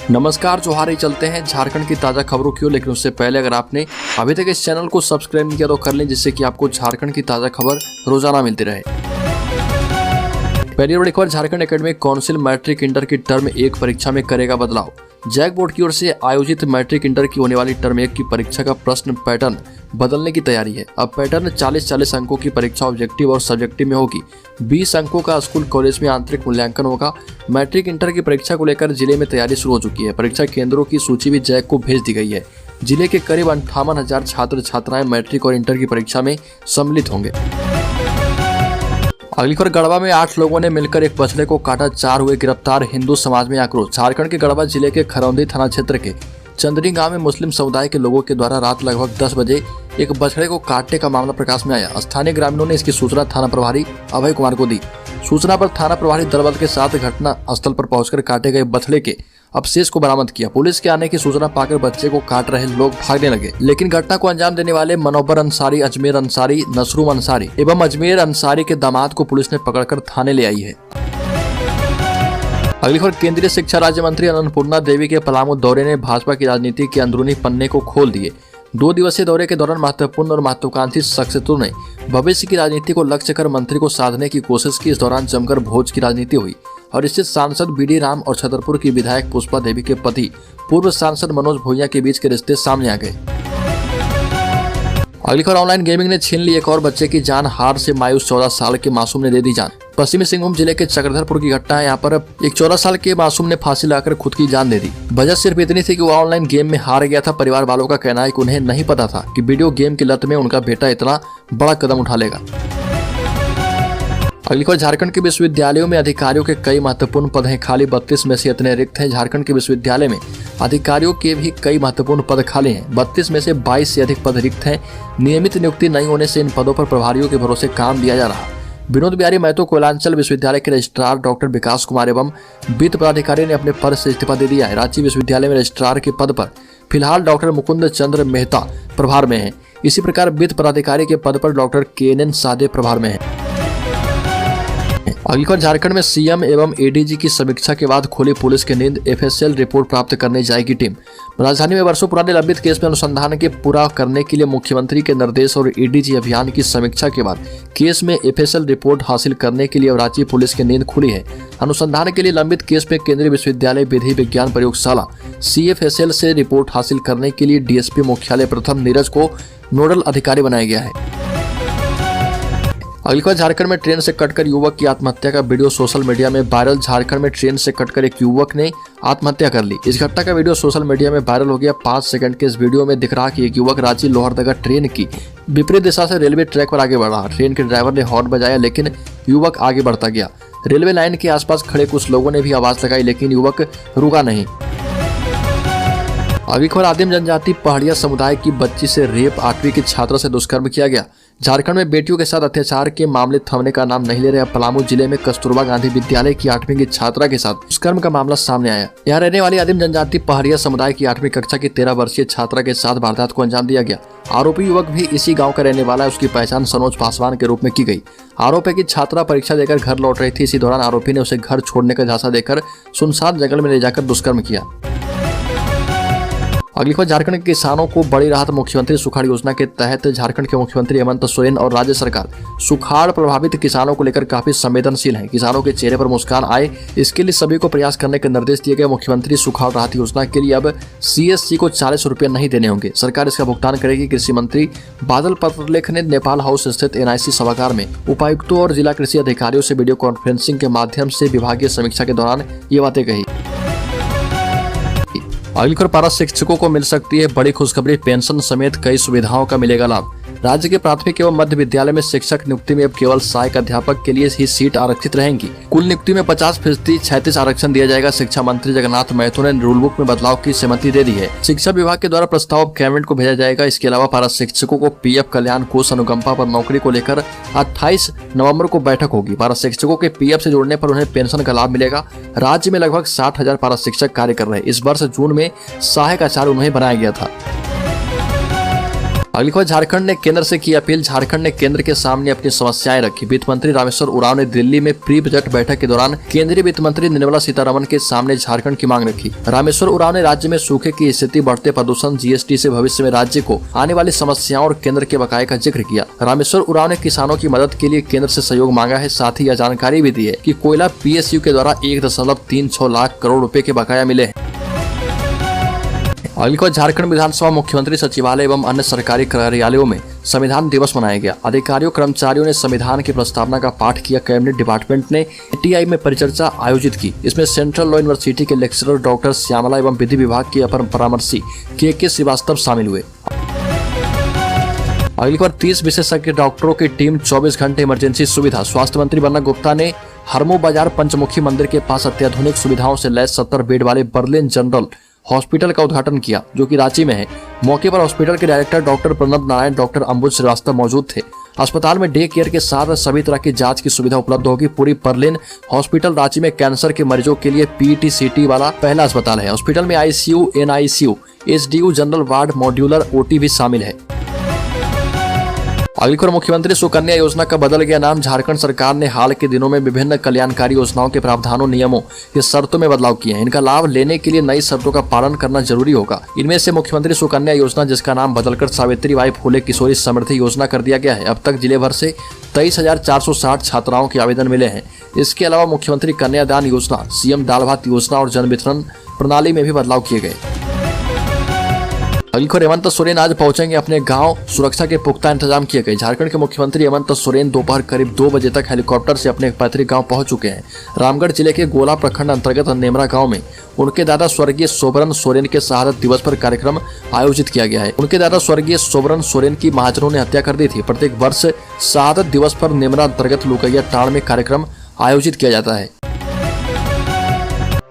नमस्कार, जोहार। चलते हैं झारखंड की ताज़ा खबरों की ओर, लेकिन उससे पहले अगर आपने अभी तक इस चैनल को सब्सक्राइब नहीं किया तो कर लें, जिससे कि आपको झारखंड की ताज़ा खबर रोजाना मिलती रहे। पहली बड़ी खबर, Jharkhand academic council matric inter की टर्म 1 परीक्षा में करेगा बदलाव। जैक बोर्ड की ओर से आयोजित मैट्रिक इंटर की होने वाली टर्म 1 की परीक्षा का प्रश्न पैटर्न बदलने की तैयारी है। अब पैटर्न 40-40 अंकों की परीक्षा ऑब्जेक्टिव और सब्जेक्टिव में होगी। 20 अंकों का स्कूल कॉलेज में आंतरिक मूल्यांकन होगा। मैट्रिक इंटर की परीक्षा को लेकर जिले में तैयारी शुरू हो चुकी है। परीक्षा केंद्रों की सूची भी जैक को भेज दी गई है। जिले के करीब 58,000 छात्र छात्राएं मैट्रिक और इंटर की परीक्षा में सम्मिलित होंगे। अगली खबर, गढ़वा में 8 लोगों ने मिलकर एक बछड़े को काटा, 4 हुए गिरफ्तार, हिंदू समाज में आक्रोश। झारखंड के गढ़वा जिले के खरौंदी थाना क्षेत्र के चंदनी गांव में मुस्लिम समुदाय के लोगों के द्वारा रात लगभग 10 बजे एक बछड़े को काटने का मामला प्रकाश में आया। स्थानीय ग्रामीणों ने इसकी सूचना थाना प्रभारी अभय कुमार को दी। सूचना पर थाना प्रभारी दलबल के साथ घटना स्थल पर पहुंचकर काटे गए बछड़े के अवशेष को बरामद किया। पुलिस के आने की सूचना पाकर बच्चे को काट रहे लोग भागने लगे, लेकिन घटना को अंजाम देने वाले मनोबर अंसारी, अजमेर अंसारी, नसरूम अंसारी एवं अजमेर अंसारी के दामाद को पुलिस ने पकड़कर थाने ले आई है। अगली खबर, केंद्रीय शिक्षा राज्य मंत्री अन्नपूर्णा देवी के पलामू दौरे ने भाजपा की राजनीति के अंदरूनी पन्ने को खोल दिए। 2 दिवसीय दौरे के दौरान महत्वपूर्ण और महत्वाकांक्षी शख्सियतों ने भविष्य की राजनीति को लक्ष्य कर मंत्री को साधने की कोशिश की। इस दौरान जमकर भोज की राजनीति हुई और इससे सांसद बीडी राम और छतरपुर की विधायक पुष्पा देवी के पति पूर्व सांसद मनोज भूइयां के बीच के रिश्ते सामने आ गए। अगली खबर, ऑनलाइन गेमिंग ने छीन ली एक और बच्चे की जान, हार से मायूस 14 साल के मासूम ने दे दी जान। पश्चिमी सिंहभूम जिले के चक्रधरपुर की घटना है। यहाँ पर एक 14 साल के मासूम ने फांसी लगाकर खुद की जान दे दी। वजह सिर्फ इतनी थी कि वो ऑनलाइन गेम में हार गया था। परिवार वालों का कहना है कि उन्हें नहीं पता था कि वीडियो गेम की लत में उनका बेटा इतना बड़ा कदम उठा लेगा। अगली खबर, झारखंड के विश्वविद्यालयों में अधिकारियों के कई महत्वपूर्ण पद हैं खाली, 32 में से इतने रिक्त हैं। झारखंड के विश्वविद्यालय में अधिकारियों के भी कई महत्वपूर्ण पद खाली हैं। 32 में से 22 से अधिक पद रिक्त हैं। नियमित नियुक्ति नहीं होने से इन पदों पर प्रभारियों के भरोसे काम दिया जा रहा। विनोद बिहारी महतो कोयलांचल विश्वविद्यालय के रजिस्ट्रार डॉक्टर विकास कुमार एवं वित्त पदाधिकारी ने अपने पद से इस्तीफा दे दिया है। रांची विश्वविद्यालय में रजिस्ट्रार के पद पर फिलहाल डॉक्टर मुकुंद चंद्र मेहता प्रभार में है। इसी प्रकार वित्त पदाधिकारी के पद पर डॉक्टर KNN सादे प्रभार में है। अगली खबर, झारखंड में सीएम एवं एडीजी की समीक्षा के बाद खोली पुलिस की नींद, FSL रिपोर्ट प्राप्त करने जाएगी टीम। राजधानी में वर्षों पुराने लंबित केस में अनुसंधान के पूरा करने के लिए मुख्यमंत्री के निर्देश और एडीजी अभियान की समीक्षा के बाद केस में FSL रिपोर्ट हासिल करने के लिए अब रांची पुलिस की नींद खुली है। अनुसंधान के लिए लंबित केस में केंद्रीय विश्वविद्यालय विधि विज्ञान प्रयोगशाला CFSL से रिपोर्ट हासिल करने के लिए DSP मुख्यालय प्रथम नीरज को नोडल अधिकारी बनाया गया है। अगली खबर, झारखंड में ट्रेन से कटकर युवक की आत्महत्या का वीडियो सोशल मीडिया में वायरल। झारखंड में ट्रेन से कटकर एक युवक ने आत्महत्या कर ली। इस घटना का वीडियो सोशल मीडिया में वायरल हो गया। 5 सेकंड के इस वीडियो में दिख रहा कि एक युवक रांची लोहरदगा ट्रेन की विपरीत दिशा से रेलवे ट्रैक पर आगे बढ़ रहा। ट्रेन के ड्राइवर ने हॉर्न बजाया, लेकिन युवक आगे बढ़ता गया। रेलवे लाइन के आसपास खड़े कुछ लोगों ने भी आवाज लगाई, लेकिन युवक रुका नहीं। अगली खबर, आदिम जनजाति पहाड़िया समुदाय की बच्ची से रेप, 8वीं की छात्रा से दुष्कर्म किया गया। झारखंड में बेटियों के साथ अत्याचार के मामले थमने का नाम नहीं ले रहे। पलामू जिले में कस्तूरबा गांधी विद्यालय की 8वीं की छात्रा के साथ दुष्कर्म का मामला सामने आया। यहाँ रहने वाली आदिम जनजाति पहाड़िया समुदाय की 8वीं कक्षा की 13 वर्षीय छात्रा के साथ वारदात को अंजाम दिया गया। आरोपी युवक भी इसी गाँव का रहने वाला है। उसकी पहचान सनोज पासवान के रूप में की गई। आरोप है कि छात्रा परीक्षा देकर घर लौट रही थी। इसी दौरान आरोपी ने उसे घर छोड़ने का झांसा देकर सुनसान जंगल में ले जाकर दुष्कर्म किया। अगली खबर, झारखंड के किसानों को बड़ी राहत। मुख्यमंत्री सुखाड़ योजना के तहत झारखंड के मुख्यमंत्री हेमंत सोरेन और राज्य सरकार सुखाड़ प्रभावित किसानों को लेकर काफी संवेदनशील है। किसानों के चेहरे पर मुस्कान आए, इसके लिए सभी को प्रयास करने के निर्देश दिए गए। मुख्यमंत्री सुखाड़ राहत योजना के लिए अब CSC को 40 रुपये नहीं देने होंगे। सरकार इसका भुगतान करेगी। कृषि मंत्री बादल पत्रलेख ने नेपाल हाउस स्थित NIC सभागार में उपायुक्तों और जिला कृषि अधिकारियों से वीडियो कॉन्फ्रेंसिंग के माध्यम से विभागीय समीक्षा के दौरान ये बातें कही। अगली खबर, पारा शिक्षकों को मिल सकती है बड़ी खुशखबरी, पेंशन समेत कई सुविधाओं का मिलेगा लाभ। राज्य के प्राथमिक एवं मध्य विद्यालय में शिक्षक नियुक्ति में अब केवल सहायक अध्यापक के लिए ही सीट आरक्षित रहेंगी। कुल नियुक्ति में 50% 36 आरक्षण दिया जाएगा। शिक्षा मंत्री जगन्नाथ महतो ने रूल बुक में बदलाव की सहमति दे दी है। शिक्षा विभाग के द्वारा प्रस्ताव कैबिनेट को भेजा जाएगा। इसके अलावा पारा शिक्षकों को PF कल्याण कोष अनुकंपा पर नौकरी को लेकर 28 नवम्बर को बैठक होगी। पारा शिक्षकों के PF से जुड़ने पर उन्हें पेंशन का लाभ मिलेगा। राज्य में लगभग 60,000 पारा शिक्षक कार्य कर रहे हैं। इस वर्ष जून में सहायक आचार्य उन्हें बनाया गया था। अगली खबर, झारखंड ने केंद्र से की अपील। झारखंड ने केंद्र के सामने अपनी समस्याएं रखी। वित्त मंत्री रामेश्वर उरांव ने दिल्ली में प्री बजट बैठक के दौरान केंद्रीय वित्त मंत्री निर्मला सीतारमण के सामने झारखंड की मांग रखी। रामेश्वर उरांव ने राज्य में सूखे की स्थिति, बढ़ते प्रदूषण, जीएसटी से भविष्य में राज्य को आने वाली समस्याओं और केंद्र के बकाये का जिक्र किया। रामेश्वर उरांव ने किसानों की मदद के लिए केंद्र से सहयोग मांगा है। साथ ही यह जानकारी भी दी है कि कोयला PSU के द्वारा 1.36 लाख करोड़ रुपए के बकाया मिले हैं। अगली खबर, झारखंड विधानसभा मुख्यमंत्री सचिवालय एवं अन्य सरकारी कार्यालयों में संविधान दिवस मनाया गया। अधिकारियों कर्मचारियों ने संविधान की प्रस्तावना का पाठ किया। कैबिनेट डिपार्टमेंट ने TI में परिचर्चा आयोजित की। इसमें सेंट्रल लॉ यूनिवर्सिटी के लेक्चरर डॉक्टर श्यामला एवं विधि विभाग के अपर परामर्शी KK श्रीवास्तव शामिल हुए। अगली खबर, 30 विशेषज्ञ डॉक्टरों की टीम 24 घंटे इमरजेंसी सुविधा। स्वास्थ्य मंत्री बन्ना गुप्ता ने हरमू बाजार पंचमुखी मंदिर के पास अत्याधुनिक सुविधाओं से लैस 70 बेड वाले बर्लिन जनरल हॉस्पिटल का उद्घाटन किया, जो कि रांची में है। मौके पर हॉस्पिटल के director doctor Pranab Narayan, doctor Ambuj Srivastava मौजूद थे। अस्पताल में डे केयर के साथ सभी तरह की जांच की सुविधा उपलब्ध होगी। पूरी बर्लिन हॉस्पिटल रांची में कैंसर के मरीजों के लिए PET-CT वाला पहला अस्पताल है। हॉस्पिटल में ICU, NICU, SDU, general ward, modular OT भी शामिल है। अगली खबर, मुख्यमंत्री सुकन्या योजना का बदल गया नाम। झारखंड सरकार ने हाल के दिनों में विभिन्न कल्याणकारी योजनाओं के प्रावधानों, नियमों की शर्तों में बदलाव किए हैं। इनका लाभ लेने के लिए नई शर्तों का पालन करना जरूरी होगा। इनमें से मुख्यमंत्री सुकन्या योजना, जिसका नाम बदलकर सावित्रीबाई फुले किशोरी समृद्धि योजना कर दिया गया है। अब तक जिले भर से 23,460 छात्राओं के आवेदन मिले हैं। इसके अलावा मुख्यमंत्री कन्यादान योजना, CM दाल भात योजना और जन वितरण प्रणाली में भी बदलाव किए गए। अगली खबर, हेमंत सोरेन आज पहुंचेंगे अपने गांव। सुरक्षा के पुख्ता इंतजाम किए गए। झारखंड के मुख्यमंत्री हेमंत सोरेन दोपहर करीब 2 बजे तक हेलीकॉप्टर से अपने पैतृक गांव पहुंच चुके हैं। रामगढ़ जिले के गोला प्रखंड अंतर्गत नेमरा गांव में उनके दादा स्वर्गीय सोबरन सोरेन के शहादत दिवस पर कार्यक्रम आयोजित किया गया है। उनके दादा स्वर्गीय सोबरन सोरेन की महाजनों ने हत्या कर दी थी। प्रत्येक वर्ष शहादत दिवस पर नेमरा अंतर्गत लुकैया टाड़ में कार्यक्रम आयोजित किया जाता है।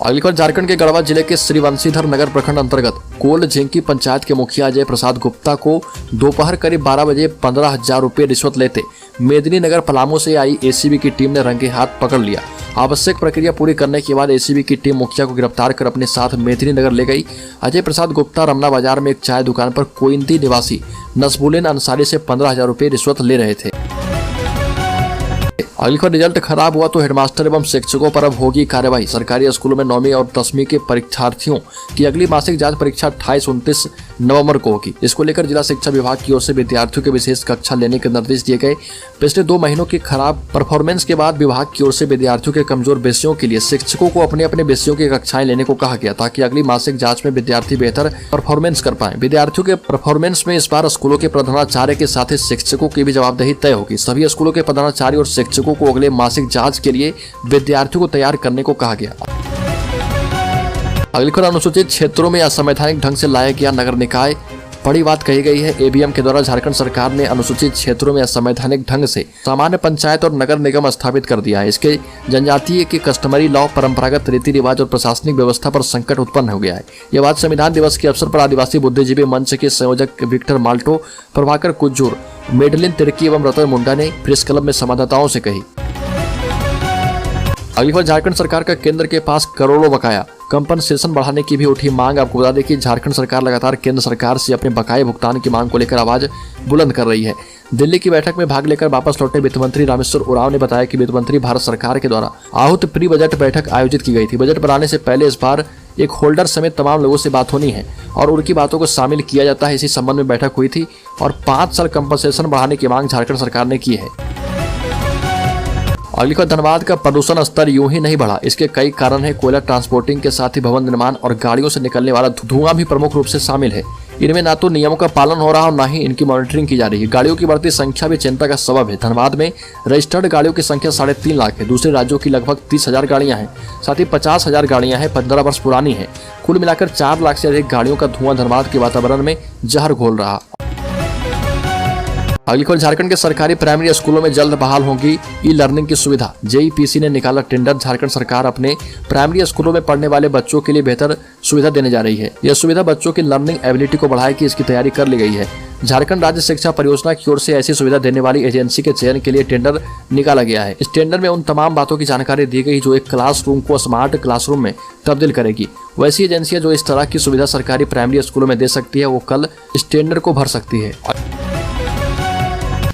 अगली खबर, झारखंड के गढ़वा जिले के श्रीवंशीधर नगर प्रखंड अंतर्गत कोल झेंकी पंचायत के मुखिया अजय प्रसाद गुप्ता को दोपहर करीब 12 बजे 15,000 रुपये रिश्वत लेते मेदिनी नगर पलामू से आई ACB की टीम ने रंगे हाथ पकड़ लिया। आवश्यक प्रक्रिया पूरी करने के बाद ACB की टीम मुखिया को गिरफ्तार कर अपने साथ मेदिनी नगर ले गई। अजय प्रसाद गुप्ता रमना बाजार में एक चाय दुकान पर कोइंदी निवासी नसबुल्लीन अंसारी से 15,000 रुपये रिश्वत ले रहे थे। अगली खबर, रिजल्ट खराब हुआ तो हेडमास्टर एवं शिक्षकों पर अब होगी कार्रवाई। सरकारी स्कूलों में 9वीं और 10वीं के परीक्षार्थियों की अगली मासिक जांच परीक्षा 28-29 नवंबर को होगी। इसको लेकर जिला शिक्षा विभाग की ओर से विद्यार्थियों के विशेष कक्षा लेने के निर्देश दिए गए। पिछले 2 महीनों की खराब परफॉर्मेंस के बाद विभाग की ओर से विद्यार्थियों के कमजोर विषयों के लिए शिक्षकों को अपने अपने विषयों की कक्षाएं लेने को कहा गया, ताकि अगली मासिक जांच में विद्यार्थी बेहतर परफॉर्मेंस कर पाए। विद्यार्थियों के परफॉर्मेंस में इस बार स्कूलों के प्रधानाचार्य के साथ ही शिक्षकों की भी जवाबदेही तय होगी। सभी स्कूलों के प्रधानाचार्य और शिक्षकों को अगले मासिक जांच के लिए विद्यार्थियों को तैयार करने को कहा गया। अगली खबर, अनुसूचित क्षेत्रों में असंवैधानिक ढंग से लाया गया नगर निकाय। बड़ी बात कही गई है। ABM के द्वारा झारखंड सरकार ने अनुसूचित क्षेत्रों में असंवैधानिक ढंग से सामान्य पंचायत और नगर निगम स्थापित कर दिया है। इसके जनजातीय के कस्टमरी लॉ, परंपरागत रीति रिवाज और प्रशासनिक व्यवस्था पर संकट उत्पन्न हो गया है। यह बात संविधान दिवस के अवसर पर आदिवासी बुद्धिजीवी मंच के संयोजक विक्टर माल्टो, प्रभाकर कुज्जूर, मेडलिन तिर्की एवं रतन मुंडा ने प्रेस क्लब में संवाददाताओं से कही। अगली बार, झारखंड सरकार का केंद्र के पास करोड़ों बकाया। कंपनसेशन बढ़ाने की भी उठी मांग। आपको बता दें कि झारखंड सरकार लगातार केंद्र सरकार से अपने बकाये भुगतान की मांग को लेकर आवाज बुलंद कर रही है। दिल्ली की बैठक में भाग लेकर वापस लौटे वित्त मंत्री रामेश्वर उरांव ने बताया कि वित्त मंत्री भारत सरकार के द्वारा आहूत प्री बजट बैठक आयोजित की गई थी। बजट बनाने से पहले इस बार एक होल्डर समेत तमाम लोगों से बात होनी है और उनकी बातों को शामिल किया जाता है। इसी संबंध में बैठक हुई थी और 5 साल कंपनसेशन बढ़ाने की मांग झारखंड सरकार ने की है। अगली खबर, धनबाद का प्रदूषण स्तर यूं ही नहीं बढ़ा। इसके कई कारण है। कोयला ट्रांसपोर्टिंग के साथ ही भवन निर्माण और गाड़ियों से निकलने वाला धुआं भी प्रमुख रूप से शामिल है। इनमें ना तो नियमों का पालन हो रहा और ना ही इनकी मॉनिटरिंग की जा रही है। गाड़ियों की बढ़ती संख्या भी चिंता का सबब है। धनबाद में रजिस्टर्ड गाड़ियों की संख्या 3.5 लाख है। दूसरे राज्यों की लगभग 30,000 गाड़ियां हैं। साथ ही 50,000 गाड़ियां हैं 15 वर्ष पुरानी है। कुल मिलाकर 4 लाख से अधिक गाड़ियों का धुआं धनबाद के वातावरण में जहर घोल रहा। अगली खबर, झारखंड के सरकारी प्राइमरी स्कूलों में जल्द बहाल होगी ई लर्निंग की सुविधा। जेईपीसी ने निकाला टेंडर। झारखंड सरकार अपने प्राइमरी स्कूलों में पढ़ने वाले बच्चों के लिए बेहतर सुविधा देने जा रही है। यह सुविधा बच्चों की लर्निंग एबिलिटी को बढ़ाएगी, इसकी तैयारी कर ली गई है। झारखंड राज्य शिक्षा परियोजना की ओर से ऐसी सुविधा देने वाली एजेंसी के चयन के लिए टेंडर निकाला गया है। इस टेंडर में उन तमाम बातों की जानकारी दी गई जो एक क्लासरूम को स्मार्ट क्लासरूम में तब्दील करेगी। वैसी एजेंसियां जो इस तरह की सुविधा सरकारी प्राइमरी स्कूलों में दे सकती है, वो कल इस टेंडर को भर सकती है।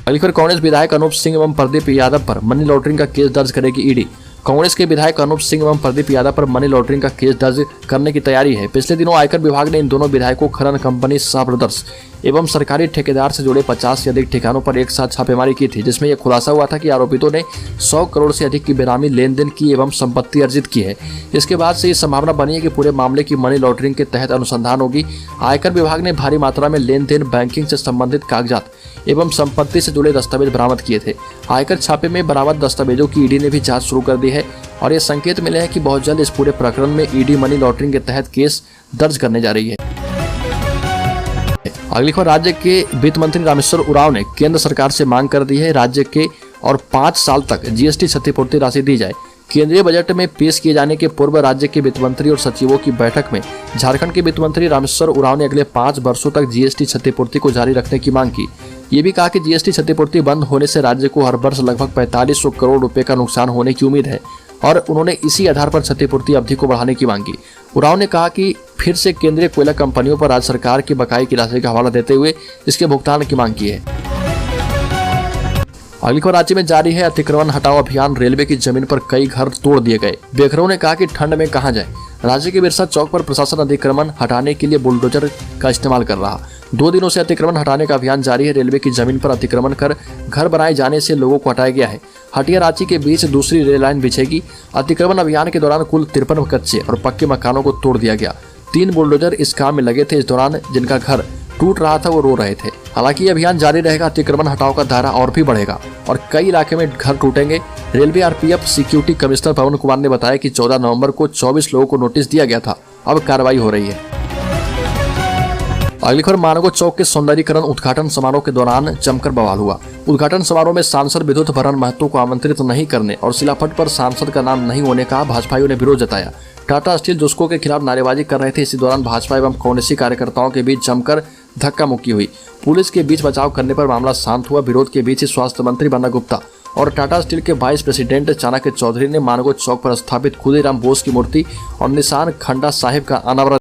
अगली खबर, कांग्रेस विधायक अनूप सिंह एवं प्रदीप यादव पर मनी लॉन्ड्रिंग का केस दर्ज करेगी ईडी। कांग्रेस के विधायक अनूप सिंह एवं प्रदीप यादव पर मनी लॉन्ड्रिंग का केस दर्ज करने की तैयारी है। पिछले दिनों आयकर विभाग ने इन दोनों विधायकों खनन कंपनी शाह ब्रदर्स एवं सरकारी ठेकेदार से जुड़े 50 से अधिक ठिकानों पर एक साथ छापेमारी की थी, जिसमें यह खुलासा हुआ था कि आरोपितों ने 100 करोड़ से अधिक की बेनामी लेन देन की एवं संपत्ति अर्जित की है। इसके बाद से ये संभावना बनी है कि पूरे मामले की मनी लॉन्ड्रिंग के तहत अनुसंधान होगी। आयकर विभाग ने भारी मात्रा में लेन देन, बैंकिंग से संबंधित कागजात एवं संपत्ति से जुड़े दस्तावेज बरामद किए थे। आयकर छापे में बरामद दस्तावेजों की ईडी ने भी जांच शुरू कर दी है और ये संकेत मिले हैं कि बहुत जल्द इस पूरे प्रकरण में ईडी मनी लॉन्ड्रिंग के तहत केस दर्ज करने जा रही है। अगली खबर, राज्य के वित्त मंत्री रामेश्वर उरांव ने केंद्र सरकार से मांग कर दी है राज्य के और 5 साल तक जीएसटी क्षतिपूर्ति राशि दी जाए। केंद्रीय बजट में पेश किए जाने के पूर्व राज्य के वित्त मंत्री और सचिवों की बैठक में झारखंड के वित्त मंत्री रामेश्वर उरांव ने अगले 5 वर्षों तक जीएसटी क्षतिपूर्ति को जारी रखने की मांग की। ये भी कहा कि जीएसटी क्षतिपूर्ति बंद होने से राज्य को हर वर्ष लगभग 4500 करोड़ रुपए का नुकसान होने की उम्मीद है और उन्होंने इसी आधार पर क्षतिपूर्ति अवधि को बढ़ाने की मांग की। उरांव ने कहा कि फिर से केंद्रीय कोयला कंपनियों पर राज्य सरकार की बकाई की राशि का हवाला देते हुए इसके भुगतान की मांग की है। अगली खबर, राज्य में जारी है अतिक्रमण हटाओ अभियान। रेलवे की जमीन पर कई घर तोड़ दिए गए। बेघरों ने कहा कि ठंड में कहां जाए। राज्य के बिरसा चौक पर प्रशासन अतिक्रमण हटाने के लिए बुलडोजर का इस्तेमाल कर रहा। 2 दिनों से अतिक्रमण हटाने का अभियान जारी है। रेलवे की जमीन पर अतिक्रमण कर घर बनाए जाने से लोगों को हटाया गया है। हटिया रांची के बीच दूसरी रेल लाइन बिछेगी। अतिक्रमण अभियान के दौरान कुल 53 कच्चे और पक्के मकानों को तोड़ दिया गया। 3 बुलडोजर इस काम में लगे थे। इस दौरान जिनका घर टूट रहा था वो रो रहे थे। हालांकि ये अभियान जारी रहेगा। अतिक्रमण हटाओ का दायरा और भी बढ़ेगा और कई इलाके में घर टूटेंगे। रेलवे आरपीएफ सिक्योरिटी कमिश्नर पवन कुमार ने बताया कि 14 नवंबर को 24 लोगों को नोटिस दिया गया था। अब कार्रवाई हो रही है। अगली खबर, मानगो चौक के सौंदर्यीकरण उद्घाटन समारोह के दौरान जमकर बवाल हुआ। उद्घाटन समारोह में सांसद विद्युत भरण महतो को आमंत्रित नहीं करने और शिलाफट पर सांसद का नाम नहीं होने का भाजपाइयों ने विरोध जताया। टाटा स्टील जुस्को के खिलाफ नारेबाजी कर रहे थे। इसी दौरान भाजपा एवं कांग्रेसी कार्यकर्ताओं के बीच जमकर धक्का मुक्की हुई। पुलिस के बीच बचाव करने पर मामला शांत हुआ। विरोध के बीच स्वास्थ्य मंत्री बन्ना गुप्ता और टाटा स्टील के वाइस प्रेसिडेंट चाणक्य चौधरी ने मानगो चौक पर स्थापित खुदीराम बोस की मूर्ति और निशान खंडा साहिब का अनावरण